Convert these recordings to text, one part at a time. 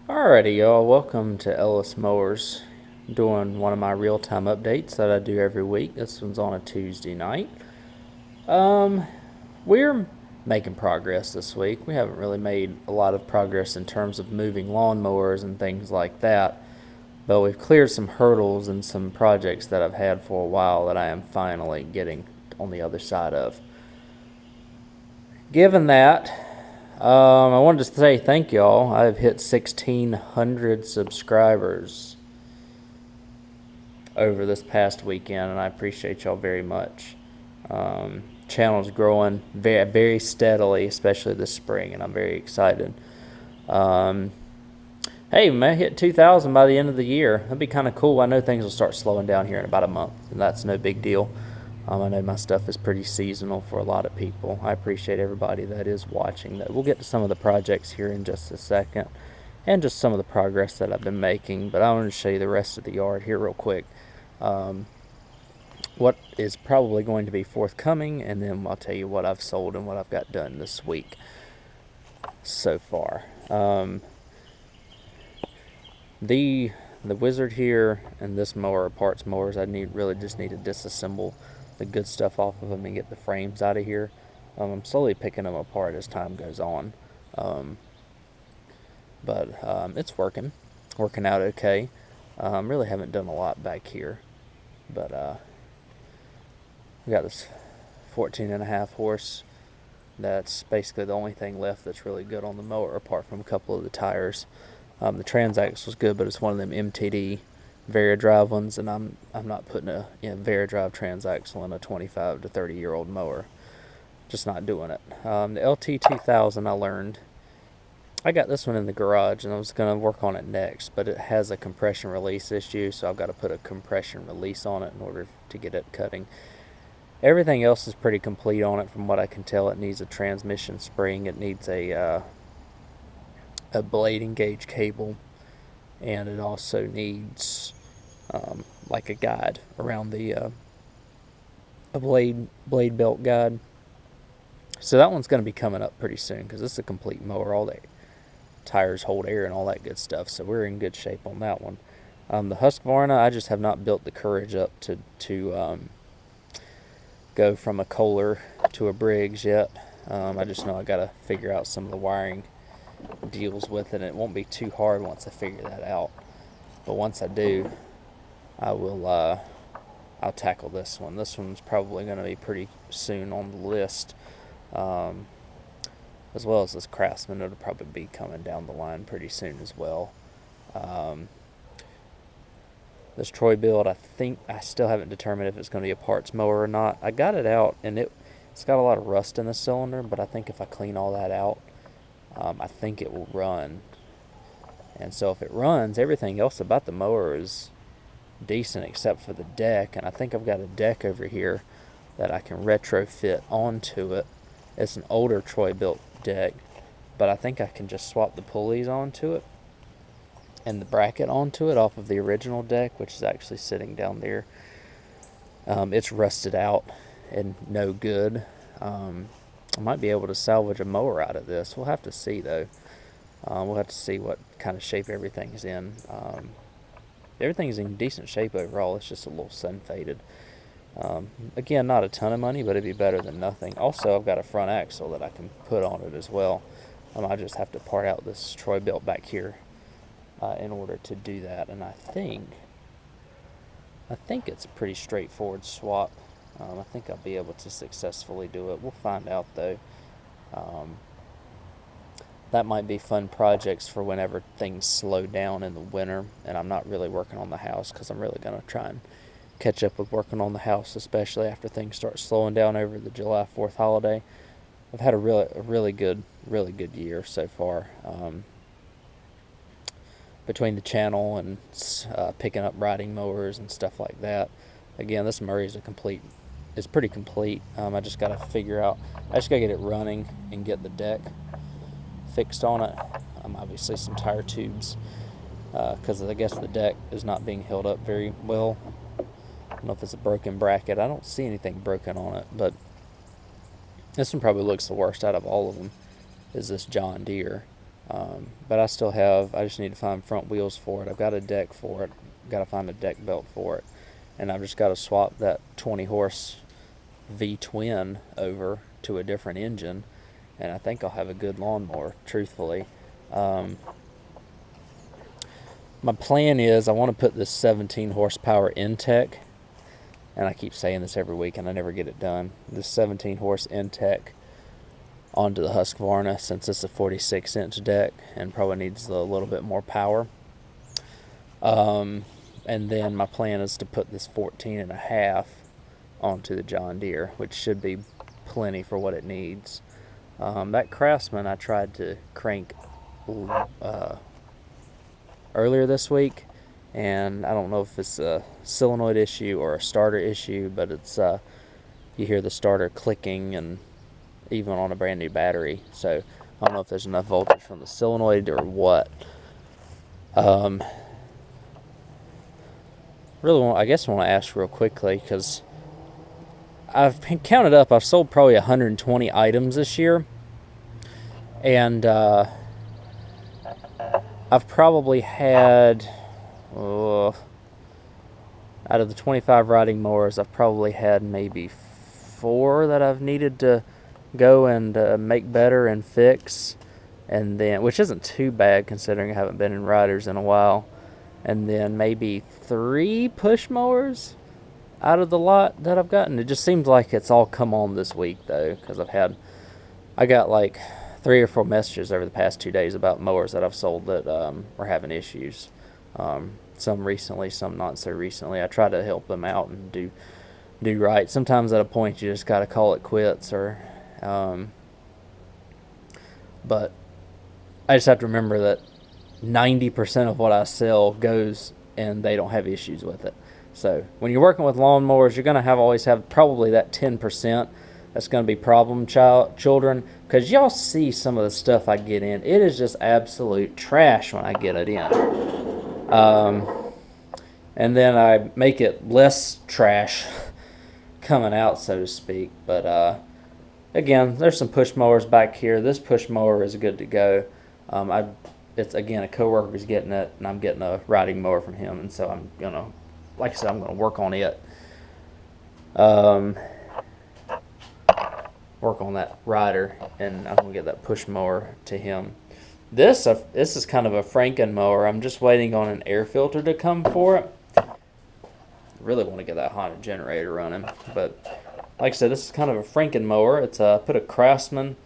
Alrighty, y'all. Welcome to Ellis Mowers. Doing one of my real-time updates that I do every week. This one's on a Tuesday night. We're making progress this week. We haven't really made a lot of progress in terms of moving lawnmowers and things like that, but we've cleared some hurdles and some projects that I've had for a while that I am finally getting on the other side of. Given that, I wanted to say thank y'all. I've hit 1,600 subscribers over this past weekend, and I appreciate y'all very much. Channel's growing very, very steadily, especially this spring, and I'm very excited. Hey, we may hit 2,000 by the end of the year. That'd be kind of cool. I know things will start slowing down here in about a month, and that's no big deal. I know my stuff is pretty seasonal for a lot of people. I appreciate everybody that is watching. That we'll get to some of the projects here in just a second, and just some of the progress that I've been making. But I want to show you the rest of the yard here real quick. What is probably going to be forthcoming, and then I'll tell you what I've sold and what I've got done this week so far. The Wizard here and this mower are parts mowers. I really just need to disassemble the good stuff off of them and get the frames out of here. I'm slowly picking them apart as time goes on, but it's working out okay. Really haven't done a lot back here, but we got this 14.5 horse. That's basically the only thing left that's really good on the mower, apart from a couple of the tires. The Transax was good, but it's one of them MTD Varadrive ones, and I'm not putting a Varadrive Transaxle on a 25 to 30 year old mower. Just not doing it. The LT2000 I learned. I got this one in the garage, and I was going to work on it next, but it has a compression release issue, so I've got to put a compression release on it in order to get it cutting. Everything else is pretty complete on it from what I can tell. It needs a transmission spring. It needs a blade engage cable, and it also needs like a guide around the a blade belt guide. So that one's going to be coming up pretty soon, because it's a complete mower. All the tires hold air and all that good stuff, so we're in good shape on that one. The Husqvarna, I just have not built the courage up to go from a Kohler to a Briggs yet. I just know I got to figure out some of the wiring deals with it, and it won't be too hard once I figure that out. But once I do, I will I'll tackle this one. This one's probably going to be pretty soon on the list, as well as this Craftsman. It'll probably be coming down the line pretty soon as well. This Troy build, I think I still haven't determined if it's going to be a parts mower or not. I got it out, and it's got a lot of rust in the cylinder, but I think if I clean all that out, I think it will run. And so if it runs, everything else about the mower is decent except for the deck. And I think I've got a deck over here that I can retrofit onto it. It's an older Troy built deck, but I think I can just swap the pulleys onto it and the bracket onto it off of the original deck, which is actually sitting down there. It's rusted out and no good. I might be able to salvage a mower out of this. We'll have to see, though. We'll have to see what kind of shape everything's in. Everything's in decent shape overall. It's just a little sun faded. Again, not a ton of money, but it'd be better than nothing. Also, I've got a front axle that I can put on it as well. I just have to part out this Troy belt back here in order to do that. And I think it's a pretty straightforward swap. I think I'll be able to successfully do it. We'll find out, though. That might be fun projects for whenever things slow down in the winter and I'm not really working on the house, because I'm really going to try and catch up with working on the house, especially after things start slowing down over the July 4th holiday. I've had a really good year so far. Between the channel and picking up riding mowers and stuff like that. Again, this Murray is pretty complete. I just got to figure out, I just got to get it running and get the deck fixed on it. Obviously some tire tubes, because I guess the deck is not being held up very well. I don't know if it's a broken bracket. I don't see anything broken on it, but this one probably looks the worst out of all of them, is this John Deere. but I just need to find front wheels for it. I've got a deck for it. Got to find a deck belt for it. And I've just got to swap that 20 horse V-twin over to a different engine, and I think I'll have a good lawnmower, truthfully. My plan is I want to put this 17 horsepower Intech, and I keep saying this every week and I never get it done, this 17 horse Intech onto the Husqvarna, since it's a 46-inch deck and probably needs a little bit more power. And then my plan is to put this 14.5 onto the John Deere, which should be plenty for what it needs. That Craftsman I tried to crank earlier this week, and I don't know if it's a solenoid issue or a starter issue, but it's you hear the starter clicking, and even on a brand new battery. So I don't know if there's enough voltage from the solenoid or what. I guess I want to ask real quickly, because I've counted up, I've sold probably 120 items this year, and I've probably had, out of the 25 riding mowers, I've probably had maybe 4 that I've needed to go and make better and fix, and then, which isn't too bad considering I haven't been in riders in a while. And then maybe 3 push mowers out of the lot that I've gotten. It just seems like it's all come on this week, though, because I got like 3 or 4 messages over the past 2 days about mowers that I've sold that were having issues. Some recently, some not so recently. I try to help them out and do right. Sometimes at a point you just got to call it quits, or but I just have to remember that 90% of what I sell goes and they don't have issues with it. So when you're working with lawnmowers, you're going to always have probably that 10% that's going to be problem children, because y'all see some of the stuff I get in. It is just absolute trash when I get it in. And then I make it less trash coming out, so to speak. But again, there's some push mowers back here. This push mower is good to go. It's, again, a coworker's getting it, and I'm getting a riding mower from him, and so I'm gonna, like I said, I'm gonna work on it. Work on that rider, and I'm gonna get that push mower to him. This is kind of a Franken mower. I'm just waiting on an air filter to come for it. Really want to get that Honda generator running, but like I said, this is kind of a Franken mower. It's put a Craftsman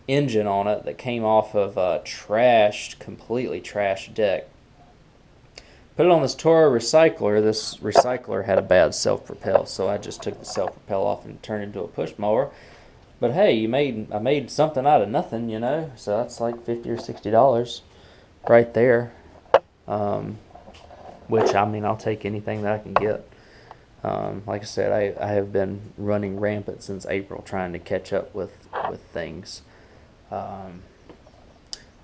engine on it that came off of a completely trashed deck. Put it on this Toro recycler. This recycler had a bad self-propel, so I just took the self-propel off and turned it into a push mower. But hey, I made something out of nothing, you know, so that's like $50 or $60 right there. Which, I mean, I'll take anything that I can get. Like I said, I have been running rampant since April trying to catch up with things.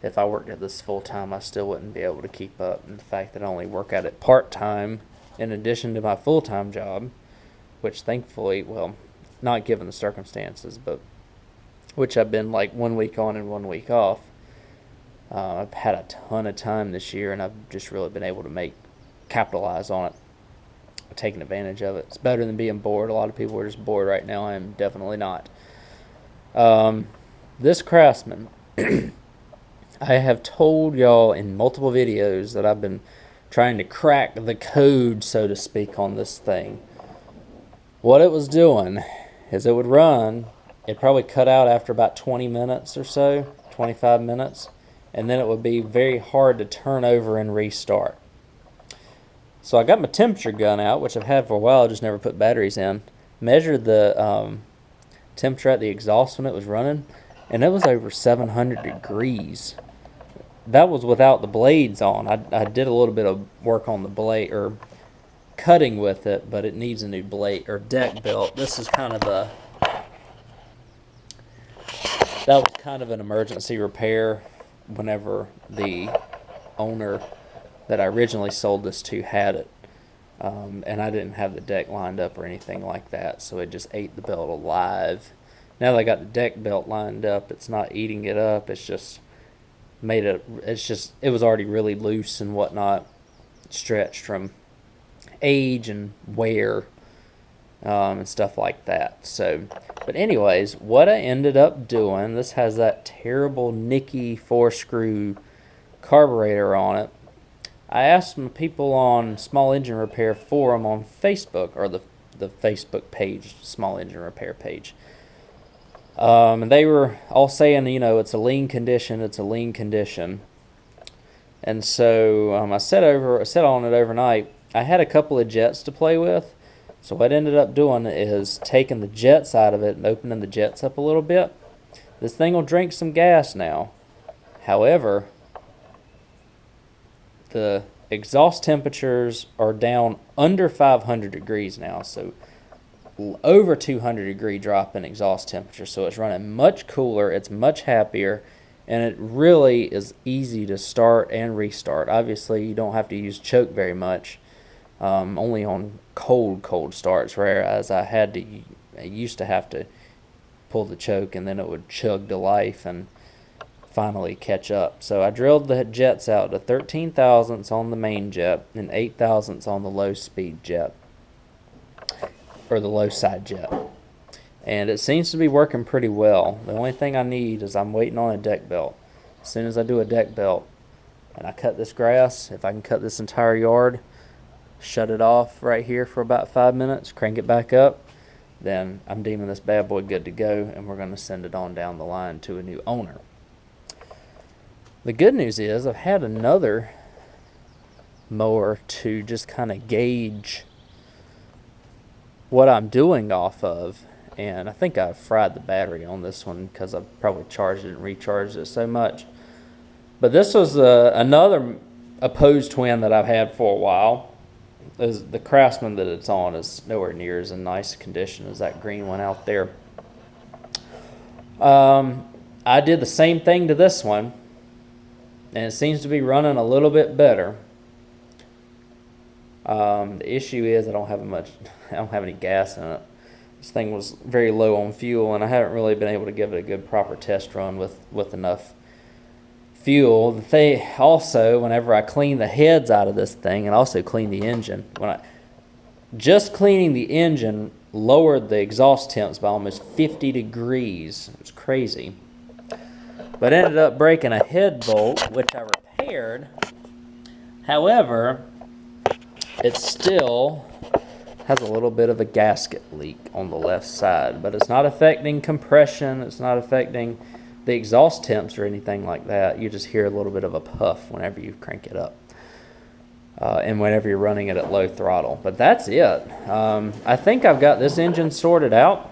If I worked at this full time, I still wouldn't be able to keep up. And the fact that I only work at it part time in addition to my full time job, which thankfully, well, not given the circumstances, but which I've been like 1 week on and 1 week off. I've had a ton of time this year, and I've just really been able to capitalize on it, taking advantage of it. It's better than being bored. A lot of people are just bored right now. I am definitely not. This Craftsman, I have told y'all in multiple videos that I've been trying to crack the code, so to speak, on this thing. What it was doing is it would run, it'd probably cut out after about 20 minutes or so, 25 minutes, and then it would be very hard to turn over and restart. So I got my temperature gun out, which I've had for a while, I just never put batteries in, measured the temperature at the exhaust when it was running, and it was over 700 degrees. That was without the blades on. I did a little bit of work on the blade, or cutting with it, but it needs a new blade or deck belt. This is kind of that was kind of an emergency repair whenever the owner that I originally sold this to had it. And I didn't have the deck lined up or anything like that, so it just ate the belt alive. Now that I got the deck belt lined up, it's not eating it up, it's just made it, it was already really loose and whatnot, stretched from age and wear, and stuff like that. So, but anyways, what I ended up doing, this has that terrible Nicky 4-screw carburetor on it. I asked some people on Small Engine Repair Forum on Facebook, or the Facebook page, Small Engine Repair page. And they were all saying, it's a lean condition, it's a lean condition. And so I sat on it overnight. I had a couple of jets to play with. So what I ended up doing is taking the jets out of it and opening the jets up a little bit. This thing will drink some gas now. However, the exhaust temperatures are down under 500 degrees now. So over 200 degree drop in exhaust temperature. So it's running much cooler. It's much happier. And it really is easy to start and restart. Obviously, you don't have to use choke very much. Only on cold starts, whereas I used to have to pull the choke and then it would chug to life and finally catch up. So I drilled the jets out to 13 thousandths on the main jet and 8 thousandths on the low speed jet, or the low side jet. And it seems to be working pretty well. The only thing I need is I'm waiting on a deck belt. As soon as I do a deck belt and I cut this grass, if I can cut this entire yard, shut it off right here for about 5 minutes, crank it back up, then I'm deeming this bad boy good to go, and we're going to send it on down the line to a new owner. The good news is I've had another mower to just kind of gauge what I'm doing off of, and I think I've fried the battery on this one because I've probably charged it and recharged it so much. But this was another opposed twin that I've had for a while. The Craftsman that it's on is nowhere near as in nice condition as that green one out there. I did the same thing to this one, and it seems to be running a little bit better. The issue is I don't have any gas in it. This thing was very low on fuel, and I haven't really been able to give it a good proper test run with enough fuel. They also, whenever I clean the heads out of this thing and also clean the engine, just cleaning the engine lowered the exhaust temps by almost 50 degrees. It was crazy. But ended up breaking a head bolt, which I repaired. However, it still has a little bit of a gasket leak on the left side, but it's not affecting compression. It's not affecting the exhaust temps or anything like that. You just hear a little bit of a puff whenever you crank it up, and whenever you're running it at low throttle. But that's it. I think I've got this engine sorted out.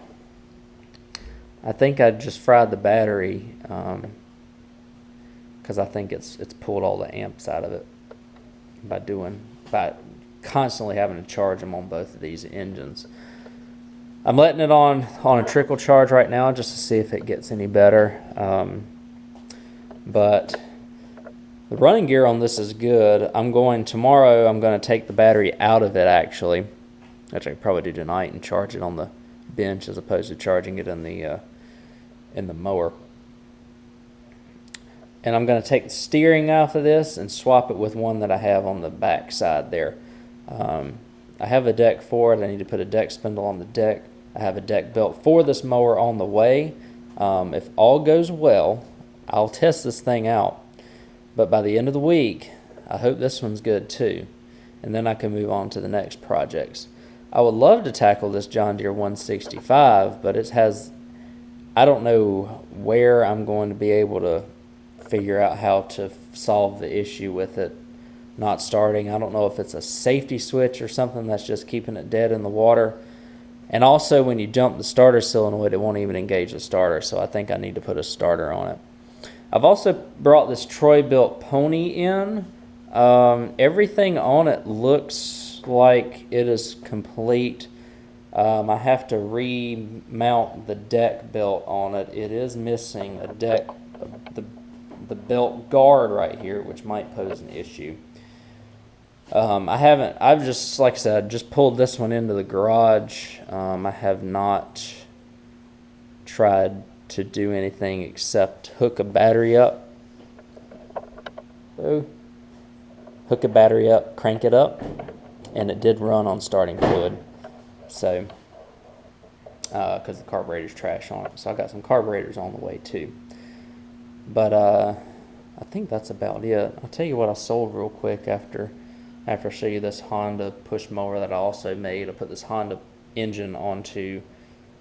I think I just fried the battery because I think it's pulled all the amps out of it by constantly having to charge them on both of these engines. I'm letting it on a trickle charge right now just to see if it gets any better. But the running gear on this is good. Tomorrow I'm going to take the battery out of it, actually, which I could probably do tonight, and charge it on the bench as opposed to charging it in the mower. And I'm going to take the steering off of this and swap it with one that I have on the back side there. I have a deck for it. I need to put a deck spindle on the deck. I have a deck belt for this mower on the way. If all goes well, I'll test this thing out. But by the end of the week, I hope this one's good too. And then I can move on to the next projects. I would love to tackle this John Deere 165, but I don't know where I'm going to be able to figure out how to solve the issue with it not starting. I don't know if it's a safety switch or something that's just keeping it dead in the water. And also, when you jump the starter solenoid, it won't even engage the starter, so I think I need to put a starter on it. I've also brought this Troy-built pony in. Everything on it looks like it is complete. I have to remount the deck belt on it. It is missing the belt guard right here, which might pose an issue. I've just, like I said, just pulled this one into the garage. I have not tried to do anything except hook a battery up So hook a battery up, crank it up, and it did run on starting fluid. So, because the carburetor's trash on it. So I got some carburetors on the way too. But I think that's about it. I'll tell you what I sold real quick after I show you this Honda push mower that I also made. I put this Honda engine onto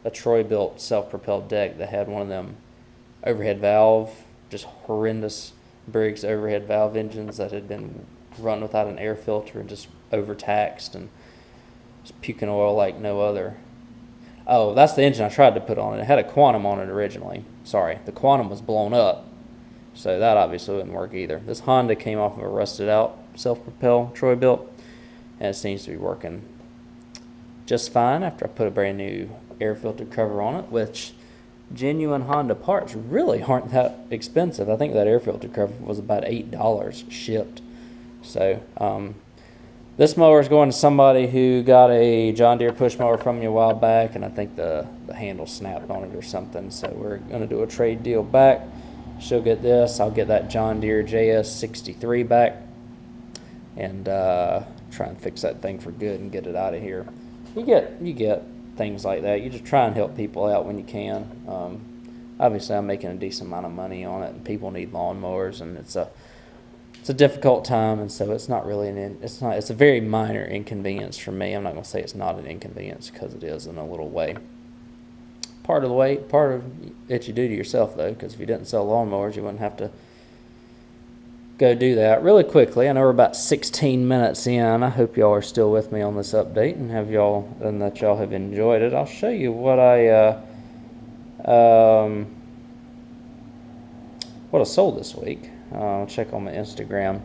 a Troy-built self-propelled deck that had one of them overhead valve, just horrendous Briggs overhead valve engines that had been run without an air filter and just overtaxed and just puking oil like no other. Oh, that's the engine I tried to put on it. It had a Quantum on it originally. Sorry, the Quantum was blown up, so that obviously wouldn't work either. This Honda came off of a rusted out self-propel Troy-built, and it seems to be working just fine after I put a brand new air filter cover on it, which genuine Honda parts really aren't that expensive. I think that air filter cover was about $8 shipped. So this mower is going to somebody who got a John Deere push mower from me a while back, and I think the handle snapped on it or something. So we're going to do a trade deal back. She'll get this. I'll get that John Deere JS63 back, and try and fix that thing for good and get it out of here. You get things like that. You just try and help people out when you can. Obviously, I'm making a decent amount of money on it, and people need lawnmowers, and it's a difficult time, and so it's not really it's a very minor inconvenience for me. I'm not going to say it's not an inconvenience, because it is in a little way. Part of it you do to yourself, though, because if you didn't sell lawnmowers, you wouldn't have to go do that. Really quickly, I know we're about 16 minutes in. I hope y'all are still with me on this update, and that y'all have enjoyed it. I'll show you what I sold this week. I'll check on my Instagram.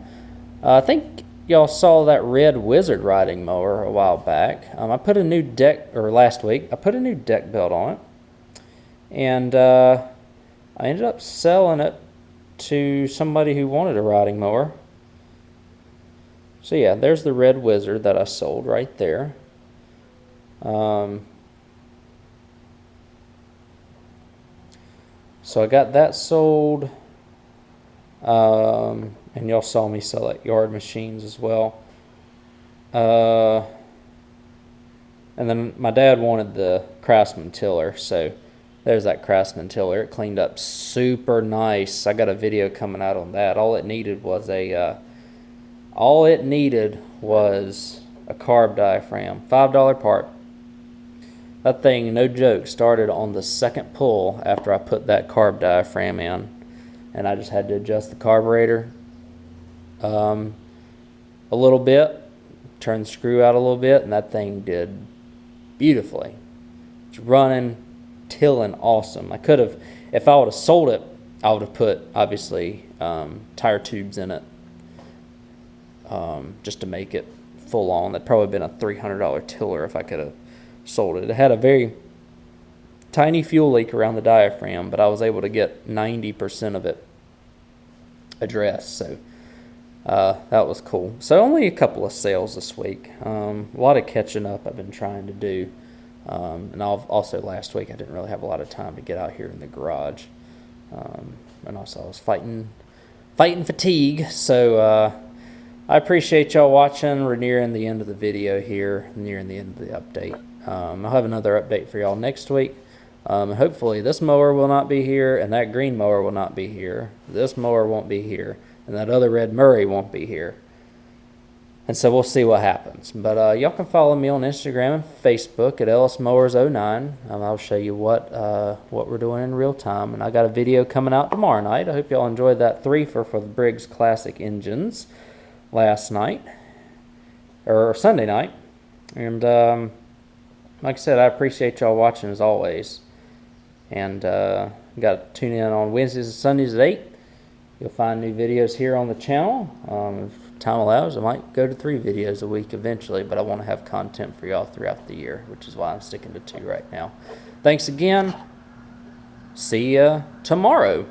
I think y'all saw that red Wizard riding mower a while back. I put a new last week. I put a new deck belt on it, and I ended up selling it to somebody who wanted a riding mower. So yeah, there's the red Wizard that I sold right there. So I got that sold, and y'all saw me sell at Yard Machines as well. And then my dad wanted the Craftsman tiller, so there's that Craftsman tiller. It cleaned up super nice. I got a video coming out on that. All it needed was a carb diaphragm, $5 part. That thing, no joke, started on the second pull after I put that carb diaphragm in, and I just had to adjust the carburetor a little bit, turn the screw out a little bit, and that thing did beautifully. It's running, tilling awesome. I could have, if I would have sold it, I would have put obviously tire tubes in it just to make it full on. That'd probably been a $300 tiller if I could have sold it. It had a very tiny fuel leak around the diaphragm, but I was able to get 90% of it addressed, so that was cool. So only a couple of sales this week. A lot of catching up I've been trying to do. And also last week I didn't really have a lot of time to get out here in the garage, and also I was fighting fatigue. So I appreciate y'all watching. We're nearing the end of the video here, nearing the end of the update. I'll have another update for y'all next week. Hopefully this mower will not be here, and that green mower will not be here. This mower won't be here, and that other red Murray won't be here. And so we'll see what happens. But y'all can follow me on Instagram and Facebook at Ellis Mowers 09. I'll show you what we're doing in real time. And I got a video coming out tomorrow night. I hope y'all enjoyed that threefer for the Briggs Classic engines last night, or Sunday night. And like I said, I appreciate y'all watching as always. And got to tune in on Wednesdays and Sundays at 8. You'll find new videos here on the channel. If time allows, I might go to 3 videos a week eventually, but I want to have content for y'all throughout the year, which is why I'm sticking to 2 right now. Thanks again. See ya tomorrow.